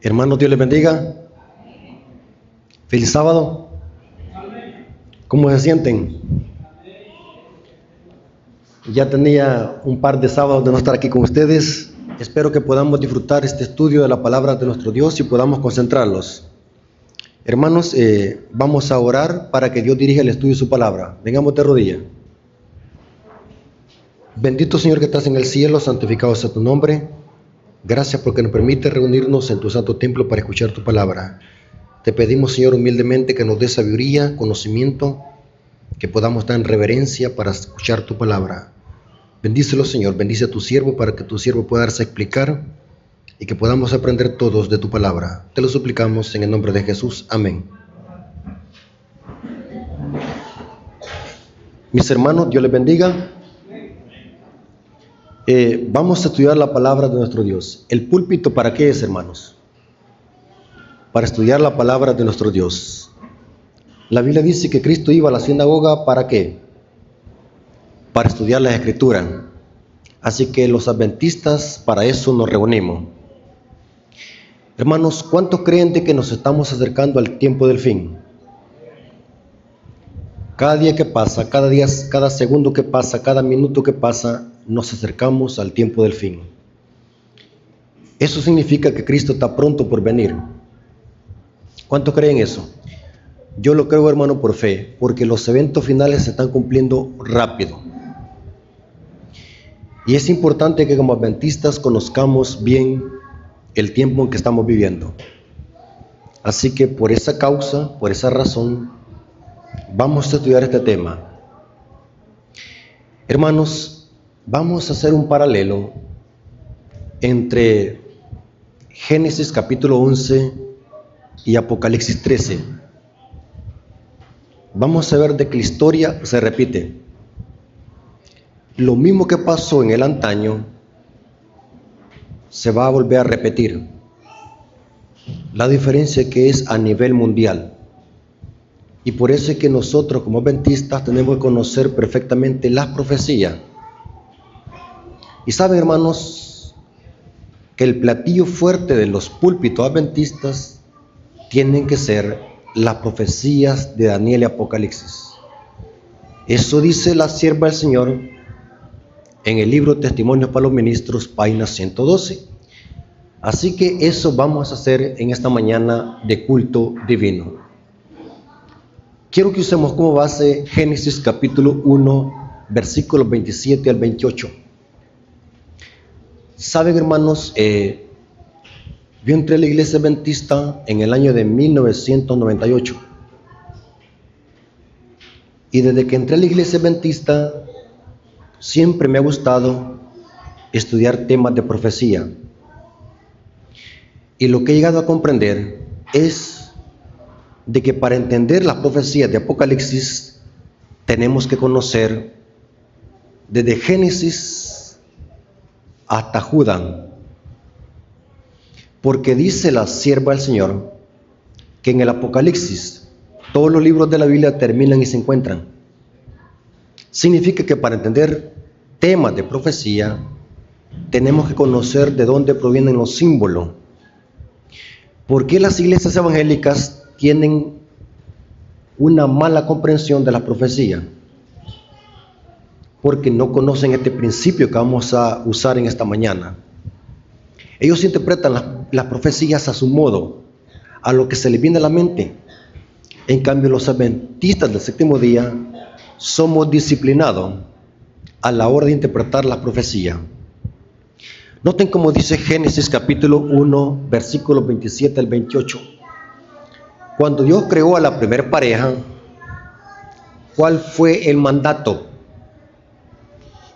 Hermanos, Dios les bendiga. Feliz sábado. ¿Cómo se sienten? Ya tenía un par de sábados de no estar aquí con ustedes. Espero que podamos disfrutar este estudio de la palabra de nuestro Dios y podamos concentrarlos. Hermanos, vamos a orar para que Dios dirija el estudio de su palabra. Vengamos de rodillas. Bendito Señor que estás en el cielo, santificado sea tu nombre. Gracias porque nos permite reunirnos en tu santo templo para escuchar tu palabra. Te pedimos, Señor, humildemente que nos dé sabiduría, conocimiento, que podamos estar en reverencia para escuchar tu palabra. Bendícelo, Señor, bendice a tu siervo para que tu siervo pueda darse a explicar y que podamos aprender todos de tu palabra. Te lo suplicamos en el nombre de Jesús. Amén. Mis hermanos, Dios les bendiga. Vamos a estudiar la palabra de nuestro Dios. ¿El púlpito para qué es, hermanos? Para estudiar la palabra de nuestro Dios. La Biblia dice que Cristo iba a la sinagoga, ¿para qué? Para estudiar la Escritura. Así que los adventistas para eso nos reunimos. Hermanos, ¿cuántos creen de que nos estamos acercando al tiempo del fin? Cada día que pasa, cada segundo que pasa, cada minuto que pasa, nos acercamos al tiempo del fin. Eso significa que Cristo está pronto por venir. ¿Cuántos creen eso? Yo lo creo, hermano, por fe, porque los eventos finales se están cumpliendo rápido. Y es importante que como adventistas conozcamos bien el tiempo en que estamos viviendo. Así que por esa causa, por esa razón, vamos a estudiar este tema. Hermanos, vamos a hacer un paralelo entre Génesis capítulo 11 y Apocalipsis 13. Vamos a ver de que la historia se repite. Lo mismo que pasó en el antaño se va a volver a repetir. La diferencia que es a nivel mundial. Y por eso es que nosotros como adventistas tenemos que conocer perfectamente las profecías. Y saben, hermanos, que el platillo fuerte de los púlpitos adventistas tienen que ser las profecías de Daniel y Apocalipsis. Eso dice la sierva del Señor en el libro Testimonios para los Ministros, página 112. Así que eso vamos a hacer en esta mañana de culto divino. Quiero que usemos como base Génesis capítulo 1, versículos 27 al 28. Saben, hermanos, yo entré a la iglesia adventista en el año de 1998. Y desde que entré a la iglesia adventista, siempre me ha gustado estudiar temas de profecía. Y lo que he llegado a comprender es de que para entender las profecías de Apocalipsis, tenemos que conocer desde Génesis hasta Judá, porque dice la sierva del Señor que en el Apocalipsis todos los libros de la Biblia terminan y se encuentran. Significa que para entender temas de profecía tenemos que conocer de dónde provienen los símbolos. ¿Por qué las iglesias evangélicas tienen una mala comprensión de la profecía? Porque no conocen este principio que vamos a usar en esta mañana. Ellos interpretan las profecías a su modo, a lo que se les viene a la mente. En cambio, los adventistas del séptimo día somos disciplinados a la hora de interpretar la profecía. Noten cómo dice Génesis capítulo 1, versículos 27 al 28. Cuando Dios creó a la primera pareja, ¿cuál fue el mandato?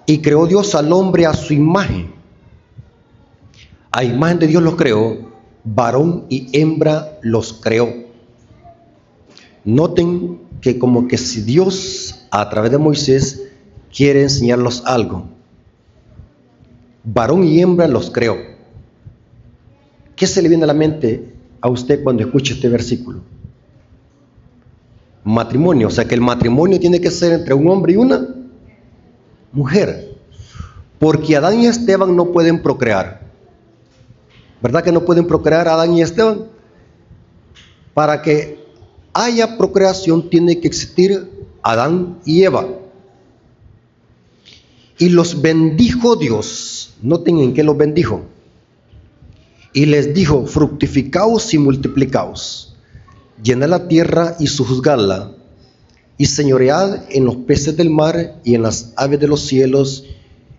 Y creó Dios al hombre a su imagen. A imagen de Dios los creó, varón y hembra los creó. Noten que como que si Dios a través de Moisés quiere enseñarlos algo. Varón y hembra los creó. ¿Qué se le viene a la mente a usted cuando escucha este versículo? Matrimonio, o sea que el matrimonio tiene que ser entre un hombre y una mujer, porque Adán y Esteban no pueden procrear. ¿Verdad que no pueden procrear Adán y Esteban? Para que haya procreación tiene que existir Adán y Eva. Y los bendijo Dios. Noten en qué los bendijo. Y les dijo: fructificaos y multiplicaos, llenad la tierra y sojuzgadla, y señoread en los peces del mar y en las aves de los cielos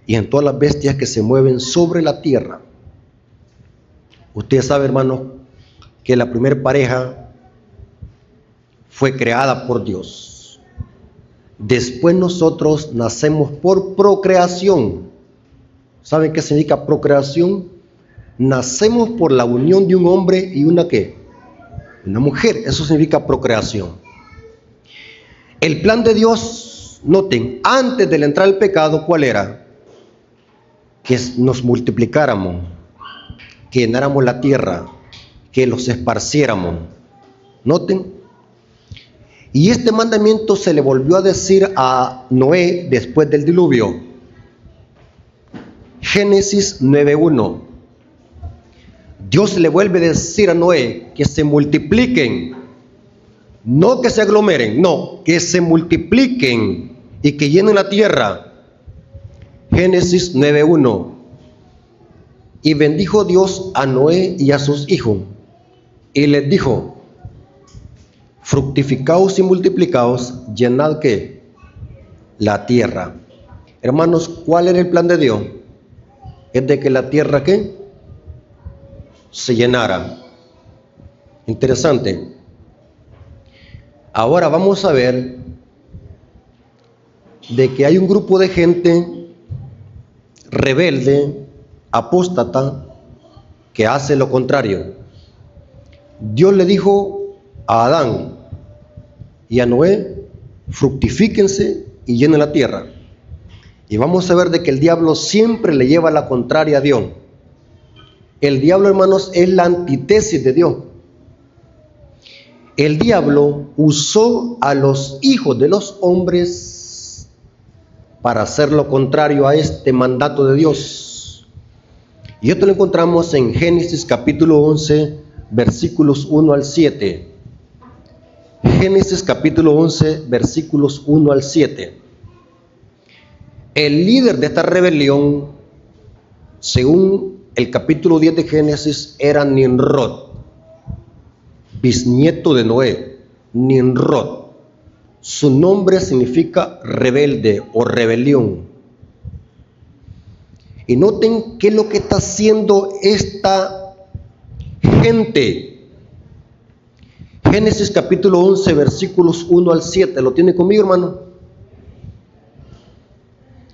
y en todas las bestias que se mueven sobre la tierra. Usted sabe, hermano, que la primera pareja fue creada por Dios. Después nosotros nacemos por procreación. ¿Saben qué significa procreación? Nacemos por la unión de un hombre y una ¿qué? Una mujer. Eso significa procreación. El plan de Dios, noten, antes de entrar al pecado, ¿cuál era? Que nos multiplicáramos, que llenáramos la tierra, que los esparciéramos. Noten. Y este mandamiento se le volvió a decir a Noé después del diluvio. Génesis 9:1. Dios le vuelve a decir a Noé que se multipliquen, no que se aglomeren, no, que se multipliquen y que llenen la tierra. Génesis 9:1. Y bendijo Dios a Noé y a sus hijos, y les dijo: fructificaos y multiplicaos, llenad ¿qué? La tierra. Hermanos, ¿cuál era el plan de Dios? Es de que la tierra ¿qué? Se llenara. Interesante. Ahora vamos a ver de que hay un grupo de gente rebelde, apóstata, que hace lo contrario. Dios le dijo a Adán y a Noé: fructifíquense y llenen la tierra. Y vamos a ver de que el diablo siempre le lleva la contraria a Dios. El diablo, hermanos, es la antítesis de Dios. El diablo usó a los hijos de los hombres para hacer lo contrario a este mandato de Dios. Y esto lo encontramos en Génesis capítulo 11, versículos 1 al 7. Génesis capítulo 11, versículos 1 al 7. El líder de esta rebelión, según el capítulo 10 de Génesis, era Nimrod, bisnieto de Noé. Nimrod. Su nombre significa rebelde o rebelión. Y noten qué es lo que está haciendo esta gente. Génesis capítulo 11, versículos 1 al 7. ¿Lo tiene conmigo, hermano?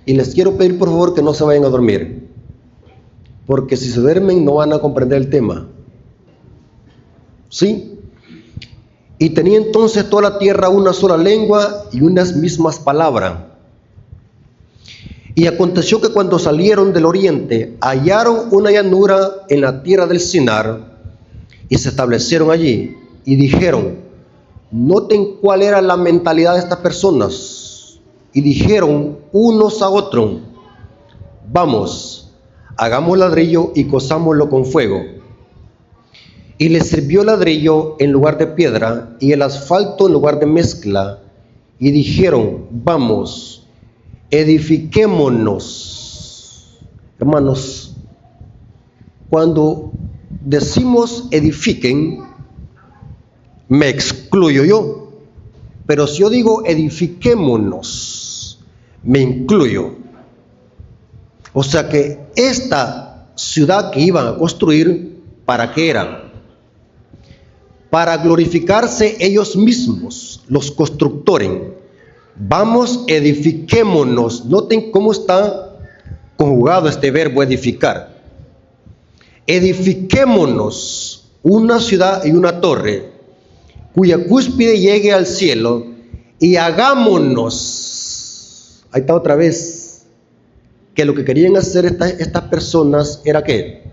Y les quiero pedir por favor que no se vayan a dormir, porque si se duermen no van a comprender el tema. ¿Sí? Y tenía entonces toda la tierra una sola lengua y unas mismas palabras. Y aconteció que cuando salieron del oriente, hallaron una llanura en la tierra del Sinar, y se establecieron allí, y dijeron, noten cuál era la mentalidad de estas personas, y dijeron unos a otros, vamos, hagamos ladrillo y cozámoslo con fuego. Y les sirvió el ladrillo en lugar de piedra y el asfalto en lugar de mezcla, y dijeron, vamos, edifiquémonos. Hermanos, cuando decimos edifiquen, me excluyo yo, pero si yo digo edifiquémonos, me incluyo. O sea que esta ciudad que iban a construir, ¿para qué era? Para glorificarse ellos mismos, los constructores. Vamos, edifiquémonos. Noten cómo está conjugado este verbo edificar. Edifiquémonos una ciudad y una torre, cuya cúspide llegue al cielo, y hagámonos. Ahí está otra vez, que lo que querían hacer estas personas era ¿qué?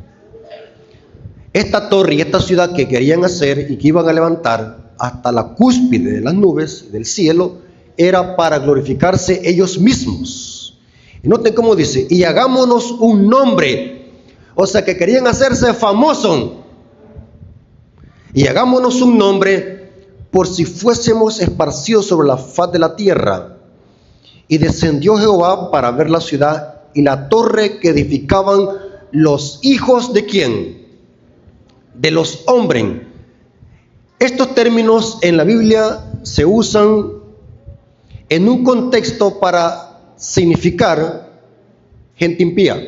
Esta torre y esta ciudad que querían hacer y que iban a levantar hasta la cúspide de las nubes del cielo, era para glorificarse ellos mismos. Y noten cómo dice, y hagámonos un nombre O sea que querían hacerse famosos. Y hagámonos un nombre por si fuésemos esparcidos sobre la faz de la tierra. Y descendió Jehová para ver la ciudad y la torre que edificaban los hijos de ¿quién? De los hombres. Estos términos en la Biblia se usan en un contexto para significar gente impía.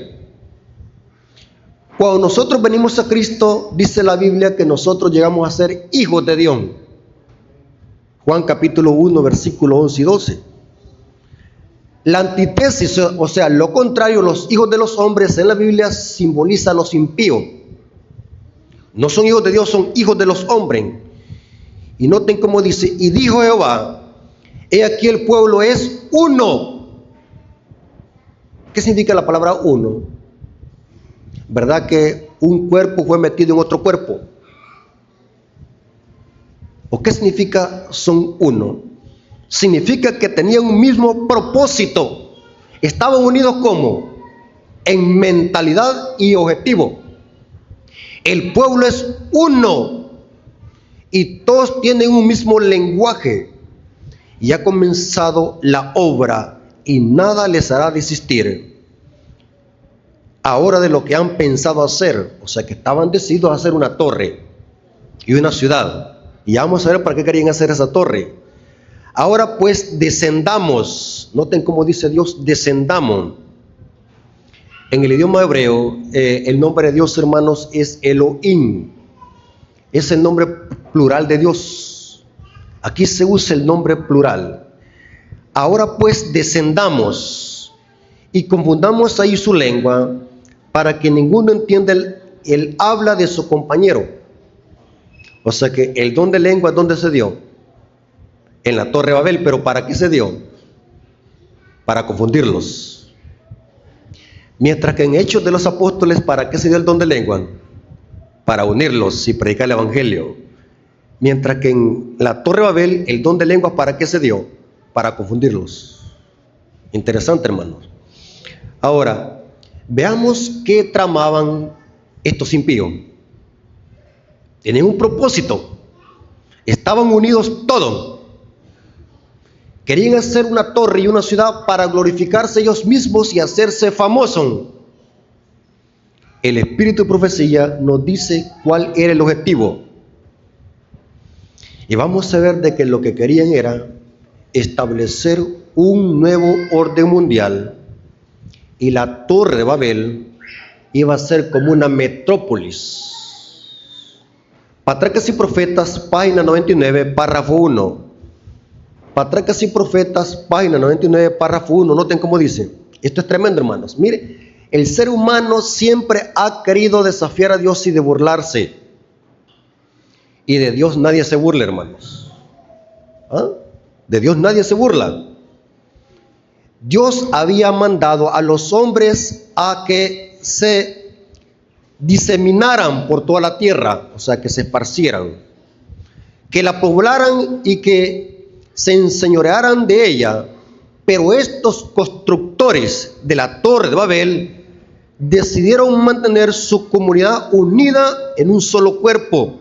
Cuando nosotros venimos a Cristo, dice la Biblia que nosotros llegamos a ser hijos de Dios. Juan capítulo 1, versículos 11 y 12. La antítesis, o sea, lo contrario, los hijos de los hombres en la Biblia simboliza a los impíos. No son hijos de Dios, son hijos de los hombres. Y noten cómo dice, y dijo Jehová, he aquí el pueblo es uno. ¿Qué significa la palabra uno? ¿Verdad que un cuerpo fue metido en otro cuerpo? ¿O qué significa son uno? Significa que tenían un mismo propósito. Estaban unidos ¿cómo? En mentalidad y objetivo. El pueblo es uno y todos tienen un mismo lenguaje. Y ha comenzado la obra y nada les hará desistir ahora de lo que han pensado hacer. O sea que estaban decididos a hacer una torre y una ciudad. Y vamos a ver para qué querían hacer esa torre. Ahora pues descendamos. Noten cómo dice Dios, descendamos. En el idioma hebreo, el nombre de Dios, hermanos, es Elohim. Es el nombre plural de Dios. Aquí se usa el nombre plural. Ahora pues descendamos y confundamos ahí su lengua para que ninguno entienda el habla de su compañero. O sea que el don de lengua, ¿dónde se dio? En la Torre de Babel. ¿Pero para qué se dio? Para confundirlos. Mientras que en Hechos de los Apóstoles, ¿para qué se dio el don de lengua? Para unirlos y predicar el Evangelio. Mientras que en la Torre de Babel, el don de lengua, ¿para qué se dio? Para confundirlos. Interesante, hermanos. Ahora, veamos qué tramaban estos impíos. Tienen un propósito. Estaban unidos todos. Querían hacer una torre y una ciudad para glorificarse ellos mismos y hacerse famosos. El espíritu de profecía nos dice cuál era el objetivo. Y vamos a ver de que lo que querían era establecer un nuevo orden mundial. Y la Torre de Babel iba a ser como una metrópolis. Patriarcas y Profetas, página 99, párrafo 1. Patriarcas y Profetas, página 99, párrafo 1. Noten cómo dice. Esto es tremendo, hermanos. Mire, el ser humano siempre ha querido desafiar a Dios y de burlarse. Y de Dios nadie se burla, hermanos. ¿Ah? De Dios nadie se burla. Dios había mandado a los hombres a que se diseminaran por toda la tierra, o sea, que se esparcieran, que la poblaran y que se enseñorearan de ella. Pero estos constructores de la Torre de Babel decidieron mantener su comunidad unida en un solo cuerpo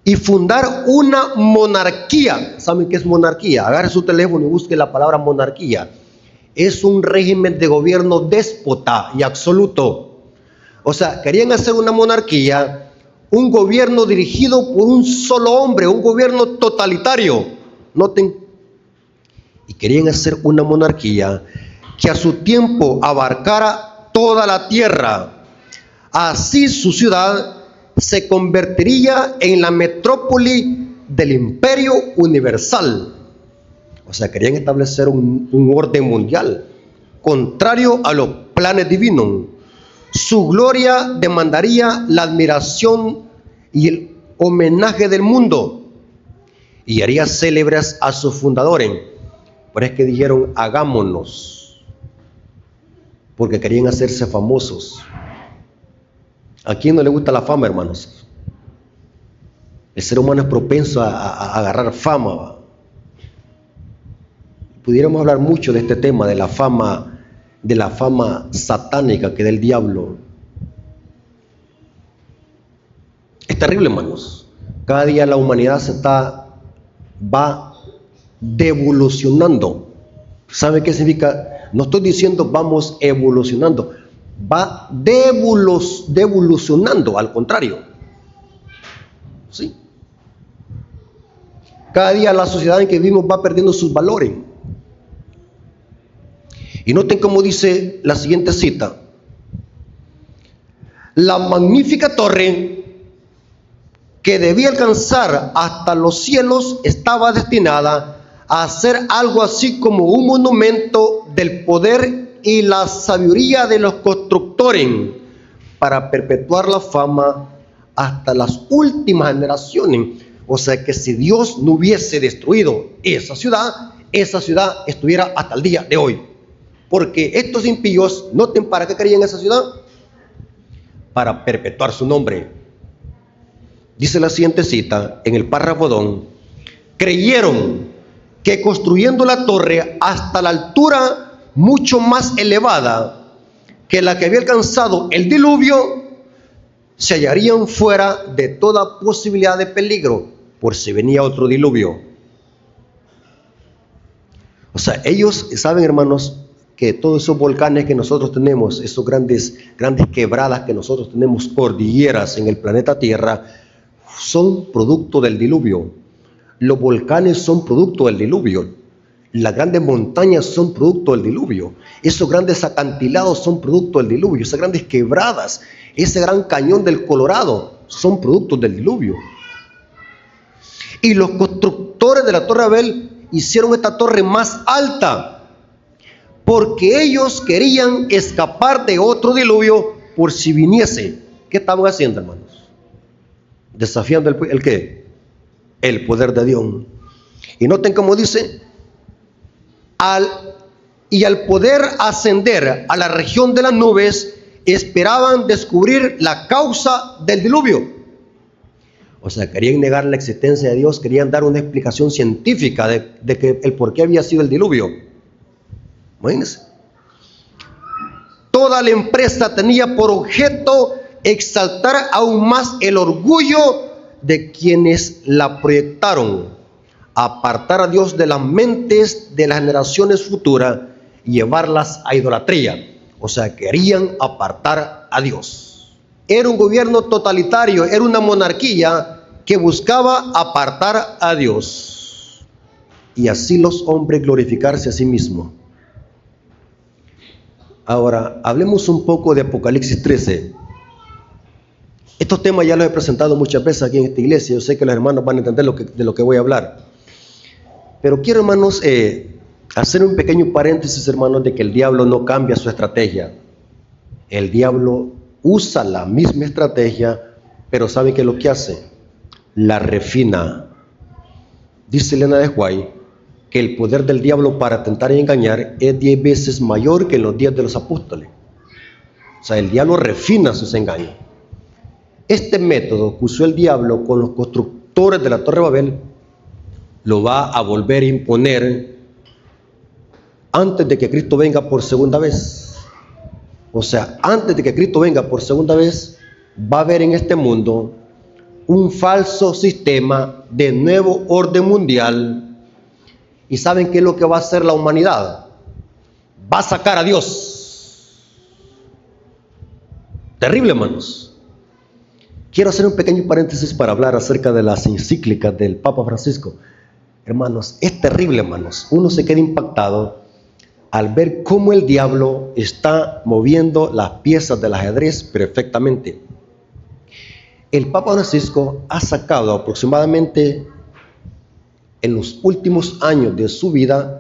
y fundar una monarquía. ¿Saben qué es monarquía? Agarre su teléfono y busque la palabra monarquía. Es un régimen de gobierno déspota y absoluto. O sea, querían hacer una monarquía, un gobierno dirigido por un solo hombre, un gobierno totalitario. Noten. Y querían hacer una monarquía que a su tiempo abarcara toda la tierra. Así su ciudad se convertiría en la metrópoli del imperio universal. O sea, querían establecer un orden mundial, contrario a los planes divinos. Su gloria demandaría la admiración y el homenaje del mundo y haría célebres a sus fundadores. Por eso es que dijeron, hagámonos, porque querían hacerse famosos. ¿A quién no le gusta la fama, hermanos? El ser humano es propenso a agarrar fama. Pudiéramos hablar mucho de este tema, de la fama satánica que da el diablo. terrible, hermanos. Cada día la humanidad va devolucionando. ¿Sabe qué significa? No estoy diciendo vamos evolucionando, va devolucionando, al contrario. ¿Sí? Cada día la sociedad en que vivimos va perdiendo sus valores. Y noten cómo dice la siguiente cita: la magnífica torre que debía alcanzar hasta los cielos estaba destinada a ser algo así como un monumento del poder y la sabiduría de los constructores para perpetuar la fama hasta las últimas generaciones. O sea que si Dios no hubiese destruido esa ciudad estuviera hasta el día de hoy. Porque estos impíos, noten para qué querían esa ciudad: para perpetuar su nombre. Dice la siguiente cita en el párrafo 2: creyeron que construyendo la torre hasta la altura mucho más elevada que la que había alcanzado el diluvio, se hallarían fuera de toda posibilidad de peligro por si venía otro diluvio. O sea, ellos saben, hermanos, que todos esos volcanes que nosotros tenemos, esos grandes quebradas que nosotros tenemos, cordilleras en el planeta Tierra, son producto del diluvio. Los volcanes son producto del diluvio. Las grandes montañas son producto del diluvio. Esos grandes acantilados son producto del diluvio. Esas grandes quebradas, ese gran cañón del Colorado, son productos del diluvio. Y los constructores de la Torre Babel hicieron esta torre más alta porque ellos querían escapar de otro diluvio por si viniese. ¿Qué estaban haciendo, hermanos? Desafiando ¿el qué? El poder de Dios. Y noten cómo dice: al poder ascender a la región de las nubes, esperaban descubrir la causa del diluvio. O sea, querían negar la existencia de Dios, querían dar una explicación científica de que el por qué había sido el diluvio. Imagínense. Toda la empresa tenía por objeto exaltar aún más el orgullo de quienes la proyectaron, apartar a Dios de las mentes de las generaciones futuras y llevarlas a idolatría. O sea, querían apartar a Dios. Era un gobierno totalitario, era una monarquía que buscaba apartar a Dios y así los hombres glorificarse a sí mismos. Ahora, hablemos un poco de Apocalipsis 13. Estos temas ya los he presentado muchas veces aquí en esta iglesia. Yo sé que los hermanos van a entender de lo que voy a hablar. Pero quiero, hermanos, hacer un pequeño paréntesis, hermanos, de que el diablo no cambia su estrategia. El diablo usa la misma estrategia, pero ¿sabe qué es lo que hace? La refina. Dice Elena de White que el poder del diablo para tentar y engañar es 10 veces mayor que en los días de los apóstoles. O sea, el diablo refina sus engaños. Este método que usó el diablo con los constructores de la Torre Babel lo va a volver a imponer antes de que Cristo venga por segunda vez. O sea, antes de que Cristo venga por segunda vez, va a haber en este mundo un falso sistema de nuevo orden mundial. ¿Y saben qué es lo que va a hacer la humanidad? Va a sacar a Dios. Terrible, hermanos. Quiero hacer un pequeño paréntesis para hablar acerca de las encíclicas del Papa Francisco. Hermanos, es terrible, hermanos. Uno se queda impactado al ver cómo el diablo está moviendo las piezas del ajedrez perfectamente. El Papa Francisco ha sacado aproximadamente en los últimos años de su vida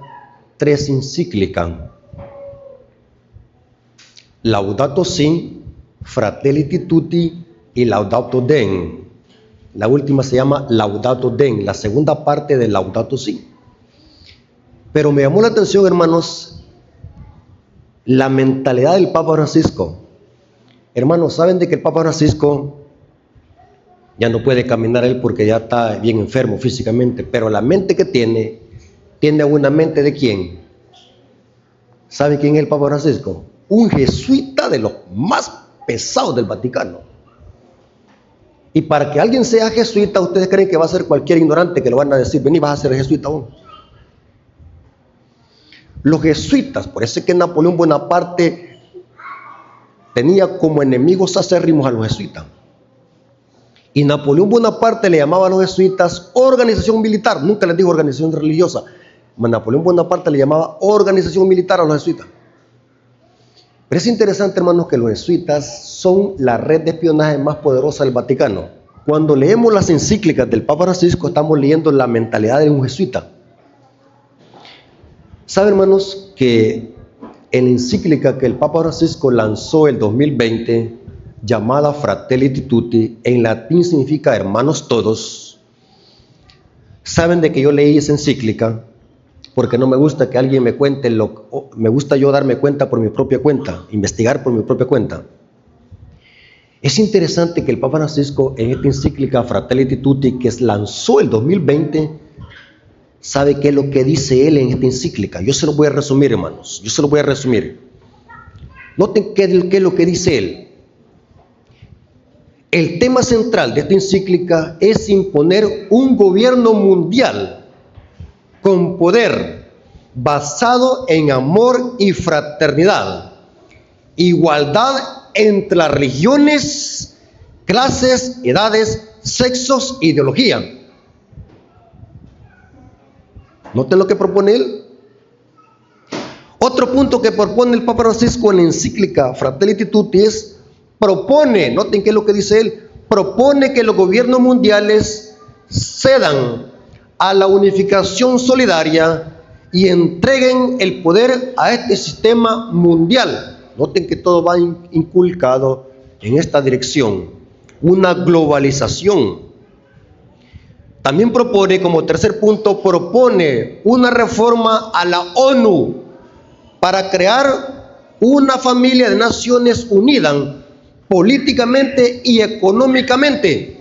3 encíclicas: Laudato Si, Fratelli Tutti y Laudato Deum. La última se llama Laudato Deum, la segunda parte de Laudato Si. Pero me llamó la atención, hermanos, la mentalidad del Papa Francisco. Hermanos, ¿saben de que el Papa Francisco ya no puede caminar él porque ya está bien enfermo físicamente? Pero la mente que tiene una mente de ¿quién? ¿Sabe quién es el Papa Francisco? Un jesuita de los más pesados del Vaticano. Y para que alguien sea jesuita, ustedes creen que va a ser cualquier ignorante que lo van a decir, vení, vas a ser jesuita vos. Los jesuitas, por eso es que Napoleón Bonaparte tenía como enemigos acérrimos a los jesuitas. Y Napoleón Bonaparte le llamaba a los jesuitas organización militar, nunca les dijo organización religiosa. Napoleón Bonaparte le llamaba organización militar a los jesuitas. Pero es interesante, hermanos, que los jesuitas son la red de espionaje más poderosa del Vaticano. Cuando leemos las encíclicas del Papa Francisco, estamos leyendo la mentalidad de un jesuita. ¿Saben, hermanos, que en la encíclica que el Papa Francisco lanzó el 2020, llamada Fratelli Tutti, en latín significa hermanos todos? ¿Saben de que yo leí esa encíclica? Porque no me gusta que alguien me cuente, me gusta yo darme cuenta por mi propia cuenta, investigar por mi propia cuenta. Es interesante que el Papa Francisco en esta encíclica Fratelli Tutti que lanzó el 2020, ¿sabe qué es lo que dice él en esta encíclica? Yo se lo voy a resumir, hermanos, yo se lo voy a resumir. Noten qué es lo que dice él. El tema central de esta encíclica es imponer un gobierno mundial con poder basado en amor y fraternidad, igualdad entre las religiones, clases, edades, sexos e ideología. ¿Noten lo que propone él? Otro punto que propone el Papa Francisco en la encíclica Fratelli Tutti es, noten qué es lo que dice él, propone que los gobiernos mundiales cedan a la unificación solidaria y entreguen el poder a este sistema mundial. Noten que todo va inculcado en esta dirección, una globalización. También propone, como tercer punto, propone una reforma a la ONU para crear una familia de naciones unidas políticamente y económicamente.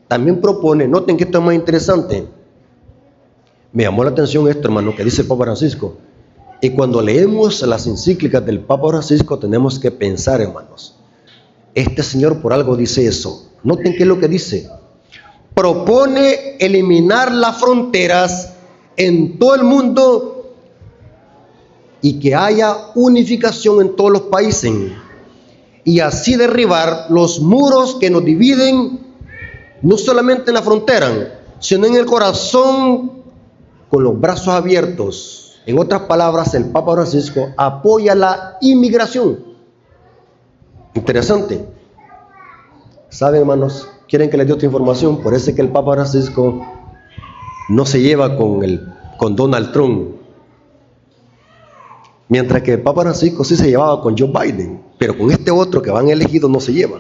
También propone, noten que esto es más interesante, me llamó la atención esto, hermano, que dice el Papa Francisco. Y cuando leemos las encíclicas del Papa Francisco tenemos que pensar, hermanos, este señor por algo dice eso. Noten qué es lo que dice. Propone eliminar las fronteras en todo el mundo y que haya unificación en todos los países y así derribar los muros que nos dividen, no solamente en la frontera, sino en el corazón, con los brazos abiertos. En otras palabras, el Papa Francisco apoya la inmigración. Interesante. ¿Saben, hermanos? ¿Quieren que les dé otra información? Por eso es que el Papa Francisco no se lleva con Donald Trump. Mientras que el Papa Francisco sí se llevaba con Joe Biden, pero con este otro que van elegidos no se lleva.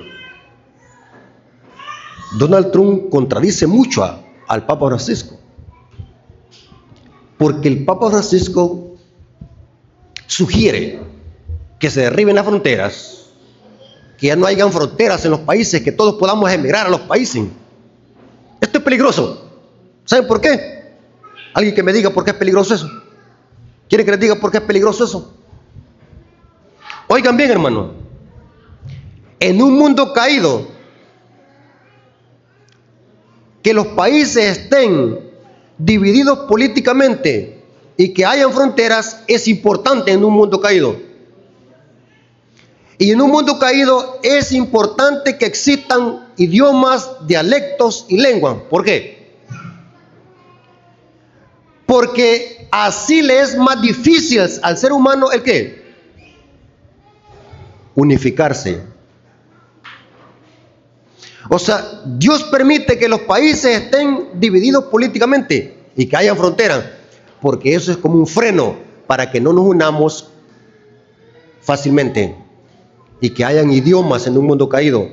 Donald Trump contradice mucho al Papa Francisco, porque el Papa Francisco sugiere que se derriben las fronteras, que ya no hayan fronteras en los países, que todos podamos emigrar a los países. Esto es peligroso. ¿Saben por qué? Alguien que me diga por qué es peligroso eso. ¿Quieren que les diga por qué es peligroso eso? Oigan bien, hermano, en un mundo caído, que los países estén divididos políticamente y que hayan fronteras es importante en un mundo caído. Y en un mundo caído es importante que existan idiomas, dialectos y lenguas. ¿Por qué? Porque así le es más difícil al ser humano ¿el qué? Unificarse. O sea, Dios permite que los países estén divididos políticamente y que haya fronteras, porque eso es como un freno para que no nos unamos fácilmente y que hayan idiomas en un mundo caído.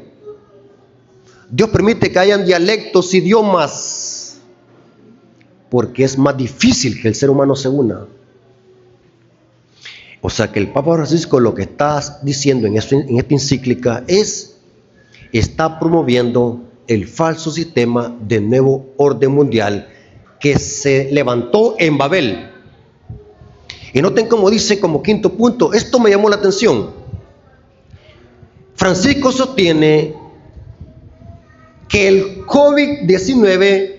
Dios permite que hayan dialectos, idiomas, porque es más difícil que el ser humano se una. O sea que el Papa Francisco lo que está diciendo en esta encíclica está promoviendo el falso sistema de nuevo orden mundial que se levantó en Babel. Y noten cómo dice como quinto punto, esto me llamó la atención. Francisco sostiene que el COVID-19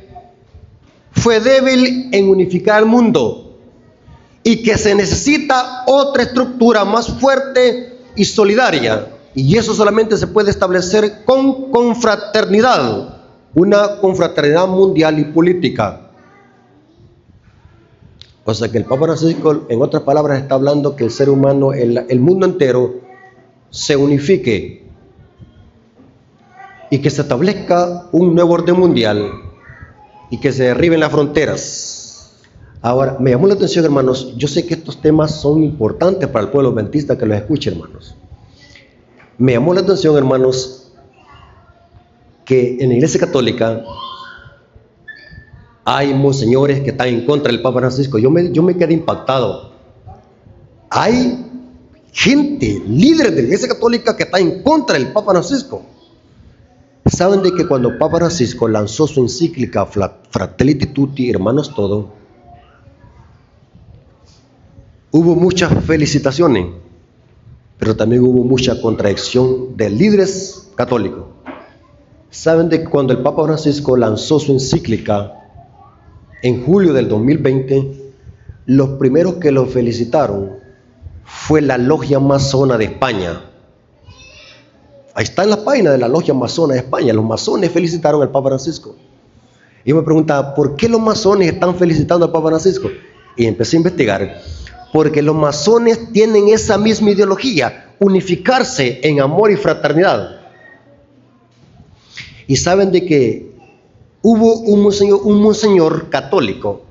fue débil en unificar al mundo y que se necesita otra estructura más fuerte y solidaria. Y eso solamente se puede establecer con confraternidad, una confraternidad mundial y política. O sea que el Papa Francisco, en otras palabras, está hablando que el ser humano, el mundo entero, se unifique y que se establezca un nuevo orden mundial y que se derriben las fronteras. Ahora, me llamó la atención, hermanos, yo sé que estos temas son importantes para el pueblo adventista que los escuche, hermanos. Me llamó la atención, hermanos, que en la Iglesia Católica hay monseñores que están en contra del Papa Francisco. Yo me quedé impactado. Hay gente, líderes de la Iglesia Católica que está en contra del Papa Francisco. ¿Saben de que cuando el Papa Francisco lanzó su encíclica Fratelli Tutti, hermanos todos, hubo muchas felicitaciones, pero también hubo mucha contradicción de líderes católicos? ¿Saben de que cuando el Papa Francisco lanzó su encíclica en julio del 2020, los primeros que lo felicitaron fue la Logia Masona de España? Ahí está en la página de la Logia Masona de España. Los masones felicitaron al Papa Francisco. Y yo me preguntaba, ¿por qué los masones están felicitando al Papa Francisco? Y empecé a investigar. Porque los masones tienen esa misma ideología, unificarse en amor y fraternidad. Y saben de que hubo un monseñor católico.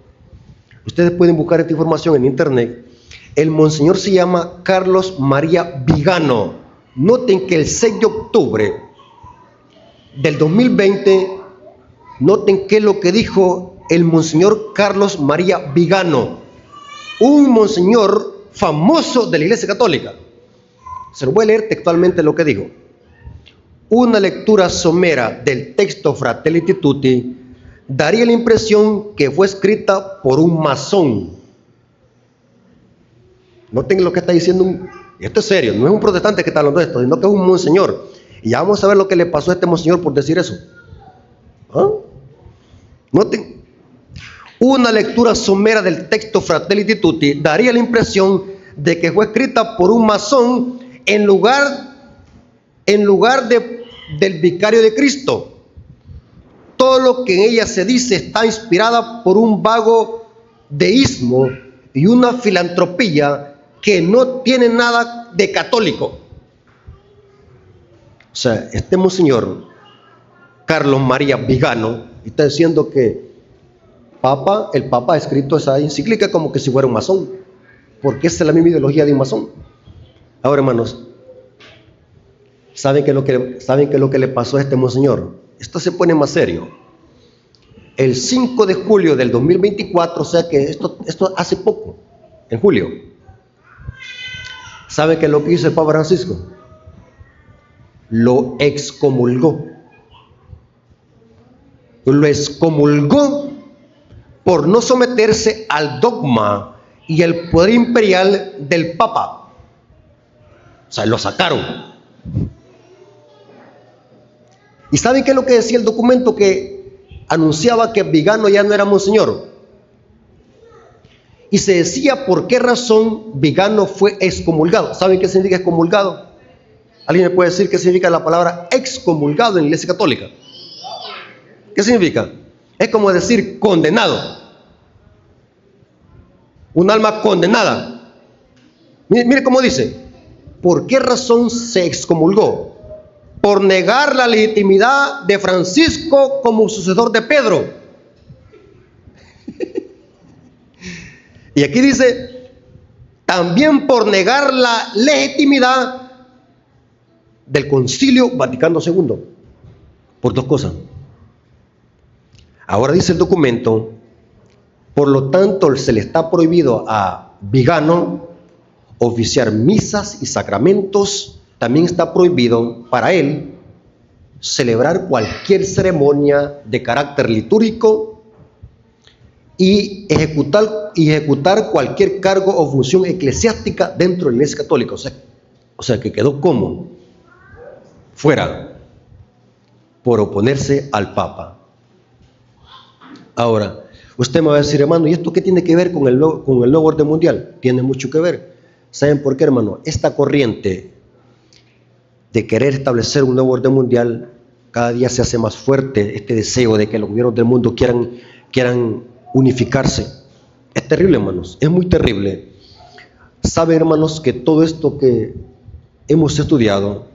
Ustedes pueden buscar esta información en internet. El monseñor se llama Carlos María Vigano. Noten que el 6 de octubre del 2020, noten qué es lo que dijo el monseñor Carlos María Vigano, un monseñor famoso de la Iglesia Católica. Se lo voy a leer textualmente lo que dijo. Una lectura somera del texto Fratelli Tutti daría la impresión que fue escrita por un masón. Noten lo que está diciendo esto es serio, no es un protestante que está hablando de esto, sino que es un monseñor. Y ya vamos a ver lo que le pasó a este monseñor por decir eso. ¿Ah? Noten. Una lectura somera del texto Fratelli Tutti daría la impresión de que fue escrita por un masón en lugar del vicario de Cristo. Todo lo que en ella se dice está inspirada por un vago deísmo y una filantropía que no tiene nada de católico. O sea, este monseñor Carlos María Vigano está diciendo que el Papa ha escrito esa encíclica como que si fuera un masón, porque esa es la misma ideología de un masón. Ahora, hermanos, ¿saben qué es lo que le pasó a este monseñor? Esto se pone más serio. El 5 de julio del 2024, o sea que esto hace poco, en julio, ¿saben qué es lo que hizo el Papa Francisco? Lo excomulgó. Lo excomulgó por no someterse al dogma y el poder imperial del Papa. O sea, lo sacaron. ¿Y saben qué es lo que decía el documento que anunciaba que Vigano ya no era monseñor? Y se decía por qué razón Vigano fue excomulgado. ¿Saben qué significa excomulgado? ¿Alguien me puede decir qué significa la palabra excomulgado en la Iglesia Católica? ¿Qué significa? Es como decir condenado. Un alma condenada. Mire cómo dice. ¿Por qué razón se excomulgó? Por negar la legitimidad de Francisco como sucesor de Pedro. Y aquí dice, también por negar la legitimidad del Concilio Vaticano II. Por dos cosas. Ahora dice el documento, por lo tanto se le está prohibido a Vigano oficiar misas y sacramentos. También está prohibido para él celebrar cualquier ceremonia de carácter litúrgico y ejecutar cualquier cargo o función eclesiástica dentro de la Iglesia Católica. O sea que quedó como fuera. por oponerse al Papa. Ahora, usted me va a decir, hermano, ¿y esto qué tiene que ver con el nuevo orden mundial? Tiene mucho que ver. ¿Saben por qué, hermano? Esta corriente de querer establecer un nuevo orden mundial, cada día se hace más fuerte este deseo de que los gobiernos del mundo quieran unificarse. Es terrible, hermanos, es muy terrible. Saben, hermanos, que todo esto que hemos estudiado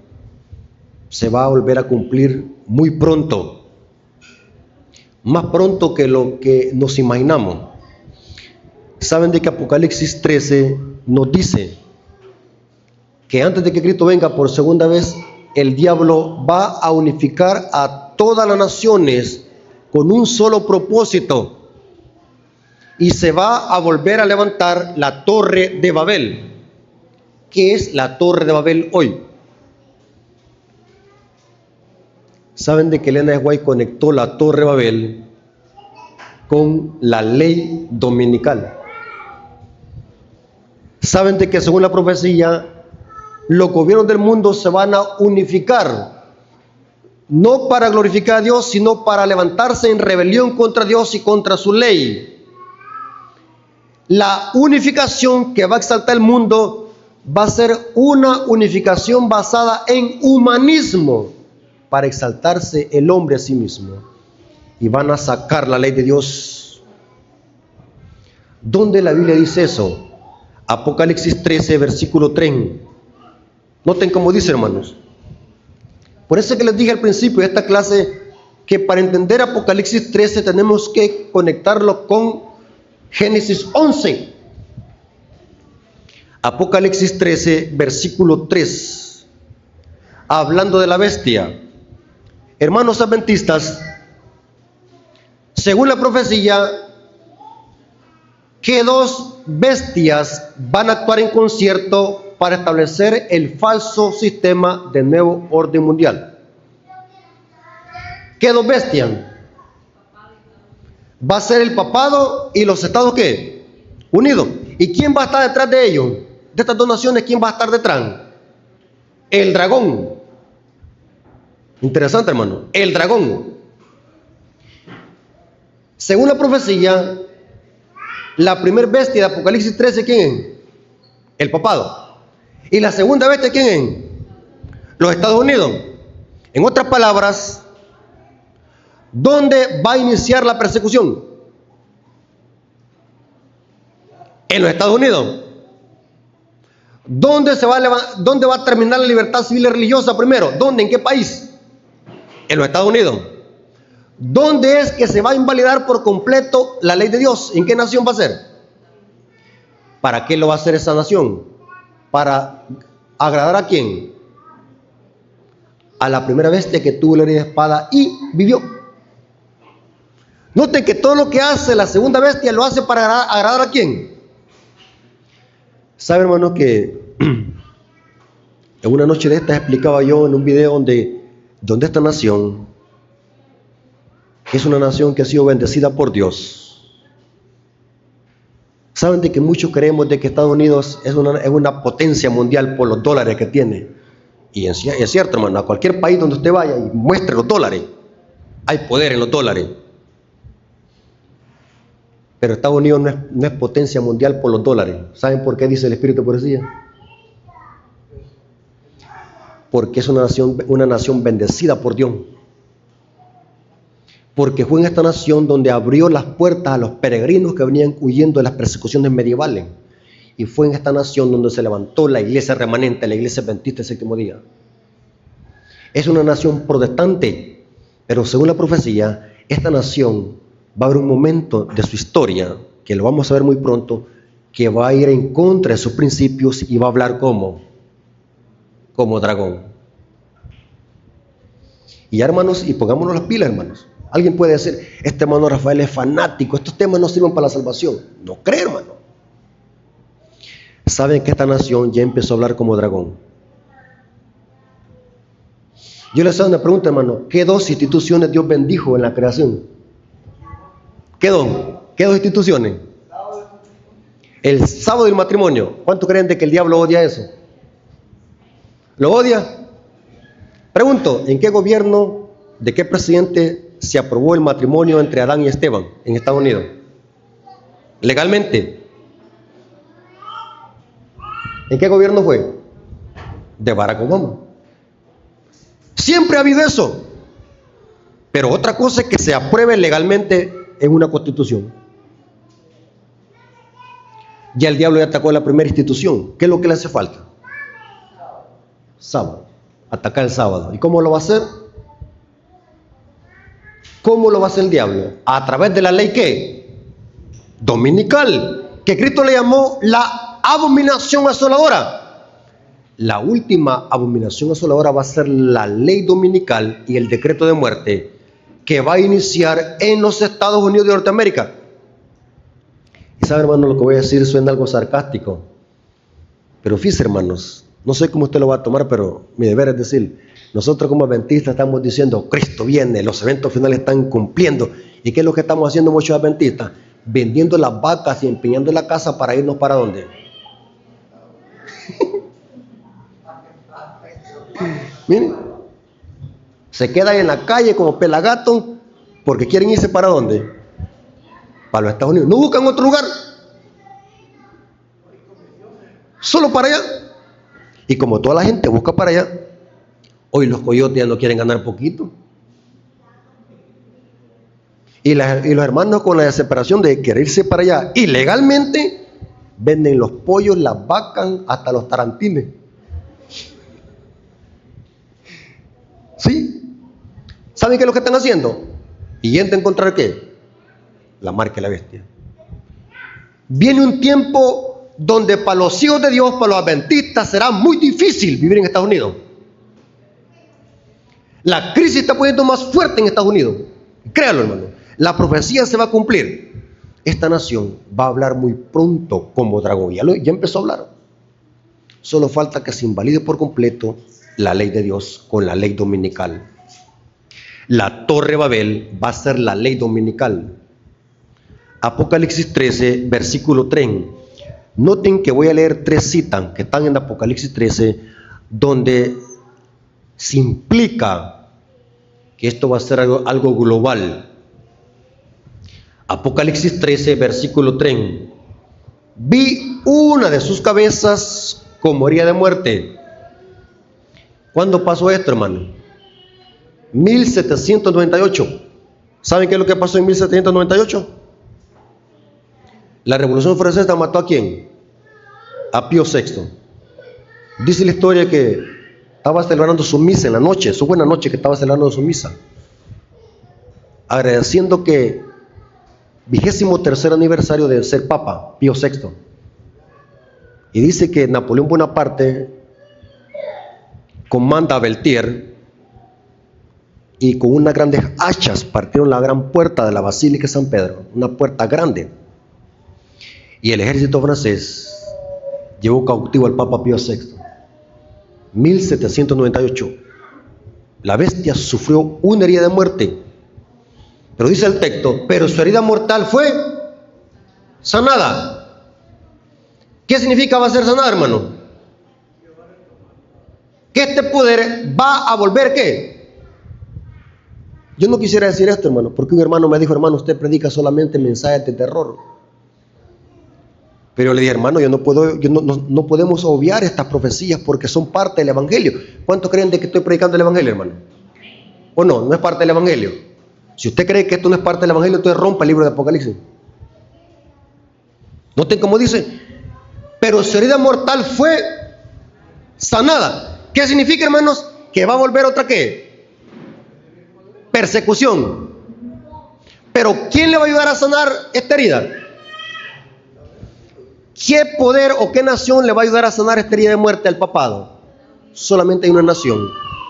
se va a volver a cumplir muy pronto, más pronto que lo que nos imaginamos. Saben de que Apocalipsis 13 nos dice que antes de que Cristo venga por segunda vez, el diablo va a unificar a todas las naciones con un solo propósito, y se va a volver a levantar la Torre de Babel. ¿Qué es la Torre de Babel hoy? Saben de que Elena de White conectó la Torre de Babel con la ley dominical. Saben de que según la profecía, los gobiernos del mundo se van a unificar, no para glorificar a Dios, sino para levantarse en rebelión contra Dios y contra su ley. La unificación que va a exaltar el mundo va a ser una unificación basada en humanismo, para exaltarse el hombre a sí mismo, y van a sacar la ley de Dios. ¿Dónde la Biblia dice eso? Apocalipsis 13, versículo 3. Noten cómo dice, hermanos. Por eso que les dije al principio de esta clase que para entender Apocalipsis 13 tenemos que conectarlo con Génesis 11. Apocalipsis 13, versículo 3. Hablando de la bestia. Hermanos adventistas, según la profecía, ¿qué dos bestias van a actuar en concierto para establecer el falso sistema del nuevo orden mundial? ¿Qué dos bestias? Va a ser el papado y los Estados ¿qué? Unidos. ¿Y quién va a estar detrás de ellos? De estas dos naciones, ¿quién va a estar detrás? El dragón. Interesante, hermano. El dragón. Según la profecía, la primera bestia de Apocalipsis 13, ¿quién es? El papado. ¿Y la segunda bestia quién es? Los Estados Unidos. En otras palabras, ¿dónde va a iniciar la persecución? En los Estados Unidos. ¿Dónde va a terminar la libertad civil y religiosa primero? ¿Dónde? ¿En qué país? En los Estados Unidos. ¿Dónde es que se va a invalidar por completo la ley de Dios? ¿En qué nación va a ser? ¿Para qué lo va a hacer esa nación? ¿Para agradar a quién? A la primera bestia que tuvo la herida de espada y vivió. Noten que todo lo que hace la segunda bestia lo hace para agradar a quién. ¿Sabe, hermano, que en una noche de estas explicaba yo en un video donde esta nación es una nación que ha sido bendecida por Dios? Saben de que muchos creemos de que Estados Unidos es una potencia mundial por los dólares que tiene. Y es cierto, hermano, a cualquier país donde usted vaya y muestre los dólares, hay poder en los dólares. Pero Estados Unidos no es potencia mundial por los dólares. ¿Saben por qué dice el Espíritu de Profecía? Porque es una nación bendecida por Dios. Porque fue en esta nación donde abrió las puertas a los peregrinos que venían huyendo de las persecuciones medievales. Y fue en esta nación donde se levantó la iglesia remanente, la iglesia adventista del séptimo día. Es una nación protestante, pero según la profecía, esta nación va a haber un momento de su historia, que lo vamos a ver muy pronto, que va a ir en contra de sus principios y va a hablar como dragón. Y ya, hermanos, y pongámonos las pilas, hermanos. Alguien puede decir, este hermano Rafael es fanático, estos temas no sirven para la salvación. No cree, hermano. Saben que esta nación ya empezó a hablar como dragón. Yo les hago una pregunta, hermano. ¿Qué dos instituciones Dios bendijo en la creación? ¿Qué dos instituciones? El sábado del matrimonio. ¿Cuánto creen de que el diablo odia eso? ¿Lo odia? Pregunto, ¿en qué gobierno de qué presidente se aprobó el matrimonio entre Adán y Esteban en Estados Unidos? Legalmente. ¿En qué gobierno fue? De Barack Obama. Siempre ha habido eso. Pero otra cosa es que se apruebe legalmente en una constitución. Ya el diablo ya atacó la primera institución. ¿Qué es lo que le hace falta? Sábado. Atacar el sábado. ¿Y cómo lo va a hacer? ¿Cómo lo va a hacer el diablo? A través de la ley ¿qué? Dominical, que Cristo le llamó la abominación asoladora. La última abominación asoladora va a ser la ley dominical y el decreto de muerte que va a iniciar en los Estados Unidos de Norteamérica. Y sabe, hermano, lo que voy a decir suena algo sarcástico, pero fíjese, hermanos, no sé cómo usted lo va a tomar, pero mi deber es decir, nosotros como adventistas estamos diciendo, Cristo viene, los eventos finales están cumpliendo. ¿Y qué es lo que estamos haciendo muchos adventistas? Vendiendo las vacas y empeñando la casa para irnos ¿para dónde? Miren, se quedan en la calle como pelagato porque quieren irse ¿para dónde? Para los Estados Unidos. No buscan otro lugar, solo para allá. Y como toda la gente busca para allá, hoy los coyotes ya no quieren ganar poquito. Y los hermanos con la desesperación de querer irse para allá ilegalmente, venden los pollos, las vacas, hasta los tarantines. ¿Sí? ¿Saben qué es lo que están haciendo? Y yendo a encontrar ¿qué? La marca de la bestia. Viene un tiempo donde para los hijos de Dios, para los adventistas, será muy difícil vivir en Estados Unidos. La crisis está poniendo más fuerte en Estados Unidos. Créalo, hermano. La profecía se va a cumplir. Esta nación va a hablar muy pronto como dragón. Ya empezó a hablar. Solo falta que se invalide por completo la ley de Dios con la ley dominical. La Torre Babel va a ser la ley dominical. Apocalipsis 13, versículo 3. Noten que voy a leer 3 citas que están en Apocalipsis 13, donde se implica que esto va a ser algo global. Apocalipsis 13, versículo 3. Vi una de sus cabezas como herida de muerte. ¿Cuándo pasó esto, hermano? 1798. ¿Saben qué es lo que pasó en 1798? La Revolución Francesa mató ¿a quién? A Pío VI. Dice la historia que estaba celebrando su misa en la noche, su buena noche que estaba celebrando su misa, agradeciendo que 23º aniversario de ser Papa, Pío VI. Y dice que Napoleón Bonaparte comanda a Beltier y con unas grandes hachas partieron la gran puerta de la Basílica de San Pedro, una puerta grande. Y el ejército francés llevó cautivo al Papa Pío VI. 1798. La bestia sufrió una herida de muerte. Pero dice el texto, pero su herida mortal fue sanada. ¿Qué significa va a ser sanada, hermano? Que este poder va a volver ¿qué? Yo no quisiera decir esto, hermano, porque un hermano me dijo, hermano, usted predica solamente mensajes de terror. Pero le dije, hermano, no podemos obviar estas profecías porque son parte del Evangelio. ¿Cuántos creen de que estoy predicando el Evangelio, hermano? ¿O no? ¿No es parte del Evangelio? Si usted cree que esto no es parte del Evangelio, entonces rompa el libro de Apocalipsis. Noten cómo dice, pero su herida mortal fue sanada. ¿Qué significa, hermanos? Que va a volver otra ¿qué? Persecución. Pero ¿quién le va a ayudar a sanar esta herida? ¿Qué poder o qué nación le va a ayudar a sanar esta herida de muerte al papado? Solamente hay una nación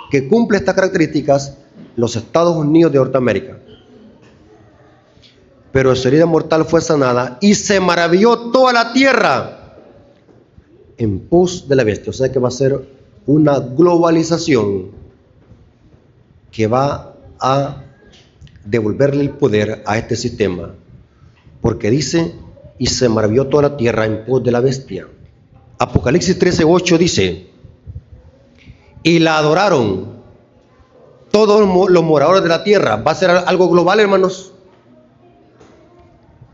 que cumple estas características, los Estados Unidos de Norteamérica. Pero su herida mortal fue sanada y se maravilló toda la tierra en pos de la bestia. O sea que va a ser una globalización que va a devolverle el poder a este sistema. Porque dice, y se maravilló toda la tierra en pos de la bestia. Apocalipsis 13:8 dice, y la adoraron, todos los moradores de la tierra. ¿Va a ser algo global, hermanos?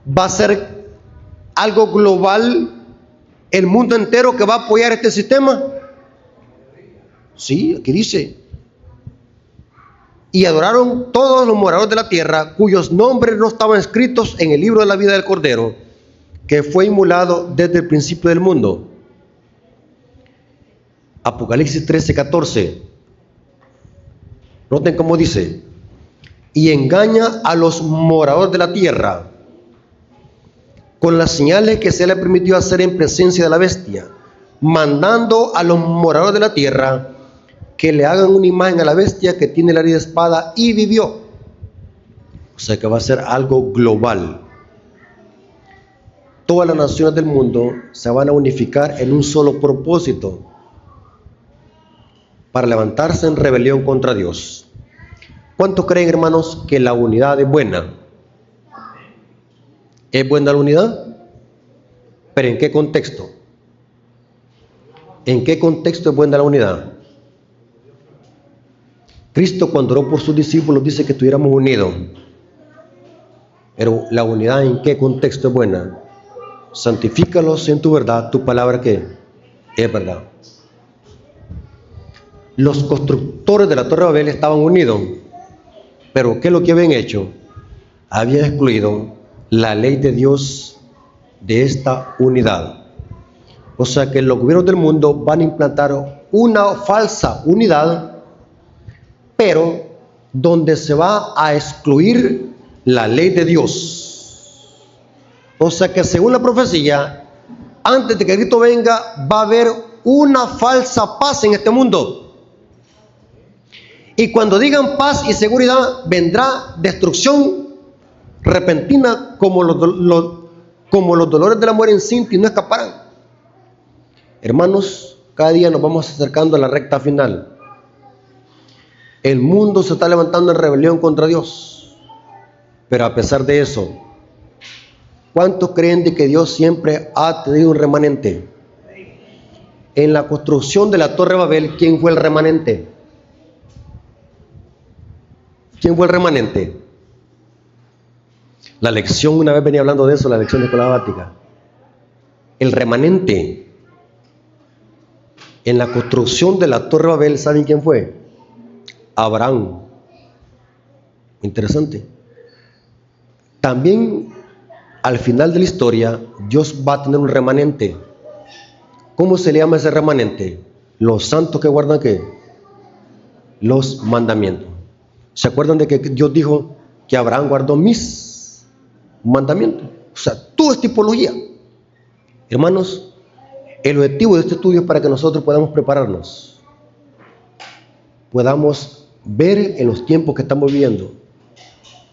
¿Va a ser algo global el mundo entero que va a apoyar este sistema? Sí, aquí dice: y adoraron todos los moradores de la tierra, cuyos nombres no estaban escritos en el libro de la vida del Cordero, que fue inmolado desde el principio del mundo. Apocalipsis 13:14. Noten cómo dice: y engaña a los moradores de la tierra con las señales que se le permitió hacer en presencia de la bestia, mandando a los moradores de la tierra que le hagan una imagen a la bestia que tiene la herida de espada y vivió. O sea que va a ser algo global. Todas las naciones del mundo se van a unificar en un solo propósito: para levantarse en rebelión contra Dios. ¿Cuántos creen, hermanos, que la unidad es buena? ¿Es buena la unidad? ¿Pero en qué contexto? ¿En qué contexto es buena la unidad? Cristo, cuando oró por sus discípulos, dice que estuviéramos unidos. Pero la unidad, ¿en qué contexto es buena? Santifícalos en tu verdad, tu palabra que es verdad. Los constructores de la Torre de Babel estaban unidos, pero ¿qué es lo que habían hecho? Habían excluido la ley de Dios de esta unidad. O sea que los gobiernos del mundo van a implantar una falsa unidad, pero donde se va a excluir la ley de Dios. O sea que según la profecía, antes de que Cristo venga, va a haber una falsa paz en este mundo. Y cuando digan paz y seguridad, vendrá destrucción repentina, como los dolores de la mujer encinta, y no escaparán. Hermanos, cada día nos vamos acercando a la recta final. El mundo se está levantando en rebelión contra Dios. Pero a pesar de eso, ¿cuántos creen de que Dios siempre ha tenido un remanente? En la construcción de la Torre de Babel, ¿quién fue el remanente? ¿Quién fue el remanente? La lección, una vez venía hablando de eso, la lección de escuela bática. El remanente en la construcción de la Torre de Babel, ¿saben quién fue? Abraham. Interesante. También al final de la historia, Dios va a tener un remanente. ¿Cómo se le llama ese remanente? Los santos que guardan ¿qué? Los mandamientos. ¿Se acuerdan de que Dios dijo que Abraham guardó mis mandamientos? O sea, todo es tipología. Hermanos, el objetivo de este estudio es para que nosotros podamos prepararnos, podamos ver en los tiempos que estamos viviendo.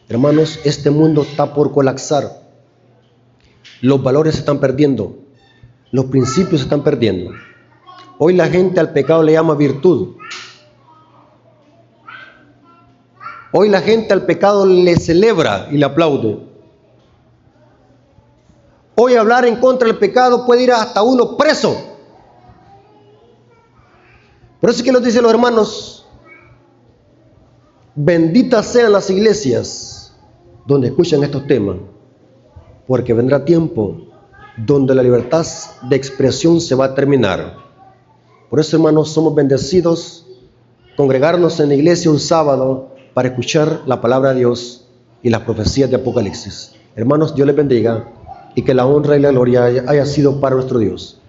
Hermanos, este mundo está por colapsar. Los valores se están perdiendo. Los principios se están perdiendo. Hoy la gente al pecado le llama virtud. Hoy la gente al pecado le celebra y le aplaude. Hoy hablar en contra del pecado puede ir hasta uno preso. Por eso es que nos dicen los hermanos: benditas sean las iglesias donde escuchan estos temas, porque vendrá tiempo donde la libertad de expresión se va a terminar. Por eso, hermanos, somos bendecidos congregarnos en la iglesia un sábado para escuchar la palabra de Dios y las profecías de Apocalipsis. Hermanos, Dios les bendiga y que la honra y la gloria haya sido para nuestro Dios.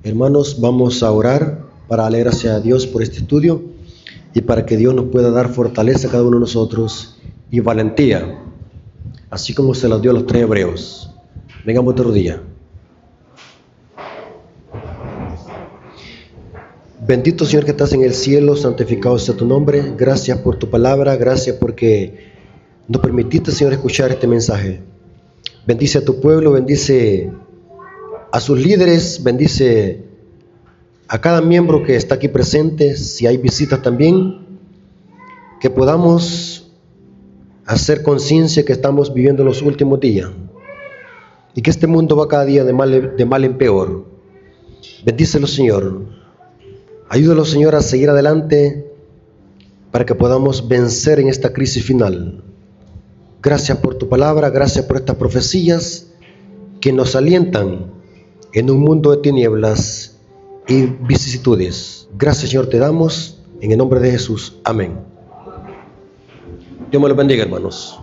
Hermanos, vamos a orar para darle gracias a Dios por este estudio y para que Dios nos pueda dar fortaleza a cada uno de nosotros y valentía, así como se las dio a los 3 hebreos. Vengamos de rodillas. Bendito Señor que estás en el cielo, santificado sea tu nombre. Gracias por tu palabra, gracias porque nos permitiste, Señor, escuchar este mensaje. Bendice a tu pueblo, bendice a sus líderes, bendice a cada miembro que está aquí presente, si hay visitas también, que podamos hacer conciencia que estamos viviendo los últimos días y que este mundo va cada día de mal en peor. Bendícelo, Señor. Ayúdalo, Señor, a seguir adelante para que podamos vencer en esta crisis final. Gracias por tu palabra, gracias por estas profecías que nos alientan en un mundo de tinieblas y vicisitudes. Gracias, Señor, te damos en el nombre de Jesús. Amén. Dios me los bendiga, hermanos.